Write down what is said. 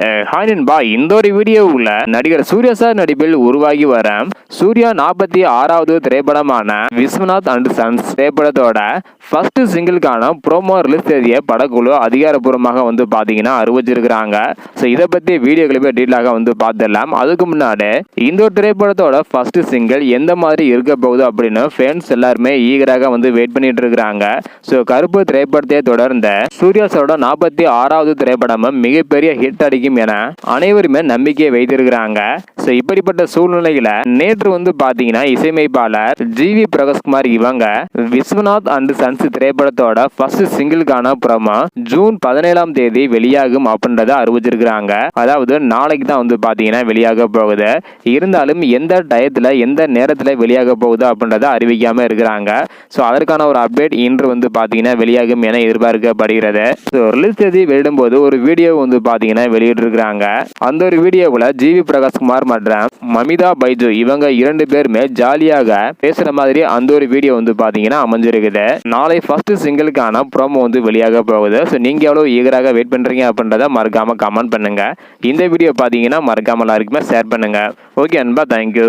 Hi நண்பா, இந்த ஒரு வீடியோவில் நடிகர் சூர்யா சார் நடிப்பில் உருவாகி வர சூர்யா 46வது திரைப்படமான விஸ்வநாத் அண்ட் சன்ஸ் திரைப்படத்தோட ஃபர்ஸ்ட் சிங்கிள்கான ப்ரோமோ ரிலீஸ் தேதியை படக்குழு அதிகாரப்பூர்வமாக பார்த்தீங்கன்னா அறிவிச்சிருக்கிறாங்க. ஸோ இதை பற்றி வீடியோ கிளிப்பை டீட்டெயிலாக பார்த்துடலாம். அதுக்கு முன்னாடி இந்த ஒரு திரைப்படத்தோட ஃபர்ஸ்ட் சிங்கிள் எந்த மாதிரி இருக்க போகுது அப்படின்னு ஃபேன்ஸ் எல்லாருமே ஈகராக வெயிட் பண்ணிட்டு இருக்கிறாங்க. ஸோ கருப்பு திரைப்படத்தை தொடர்ந்த சூர்யா சாரோட 46வது திரைப்படமும் மிகப்பெரிய ஹிட் அடிக்கும் என அனைவருமே நம்பிக்கையை வைத்திருக்கிறாங்க. ஸோ இப்படிப்பட்ட சூழ்நிலையில நேற்று பாத்தீங்கன்னா இசையமைப்பாளர் ஜிவி பிரகாஷ்குமார் இவங்க விஸ்வநாத் அண்ட் சன்ஸ் திரைப்படத்தோட ஃபர்ஸ்ட் சிங்கிள்கான ப்ரோமோ ஜூன் 17ஆம் தேதி வெளியாகும் அப்படின்றத அறிவிச்சிருக்கிறாங்க. அதாவது நாளைக்கு தான் பாத்தீங்கன்னா வெளியாக போகுது. இருந்தாலும் எந்த டயத்துல எந்த நேரத்துல வெளியாக போகுது அப்படின்றத அறிவிக்காம இருக்கிறாங்க. ஸோ அதற்கான ஒரு அப்டேட் இன்று பாத்தீங்கன்னா வெளியாகும் என எதிர்பார்க்கப்படுகிறது. ஸோ ரிலீஸ் தேதி வெளியிடும் போது ஒரு வீடியோ பாத்தீங்கன்னா வெளியிட்டு இருக்கிறாங்க. அந்த ஒரு வீடியோவில் ஜிவி பிரகாஷ்குமார் மற்றும் மமிதா பைஜு இவங்க 2 பேருமே ஜாலியாக பேசுற மாதிரி அந்த ஒரு வீடியோ பாத்தீங்கன்னா அமைஞ்சிருக்குது. நாளை ஃபர்ஸ்ட் சிங்கிள்கான ப்ரோமோ வெளியாக போகுது. ஸோ நீங்க எவ்வளவு ஈகராக வெயிட் பண்றீங்க அப்படின்றத மறக்காம கமெண்ட் பண்ணுங்க. இந்த வீடியோ பாத்தீங்கன்னா மறக்காம எல்லாருக்குமே ஷேர் பண்ணுங்க. ஓகே அன்பா, தேங்க்யூ.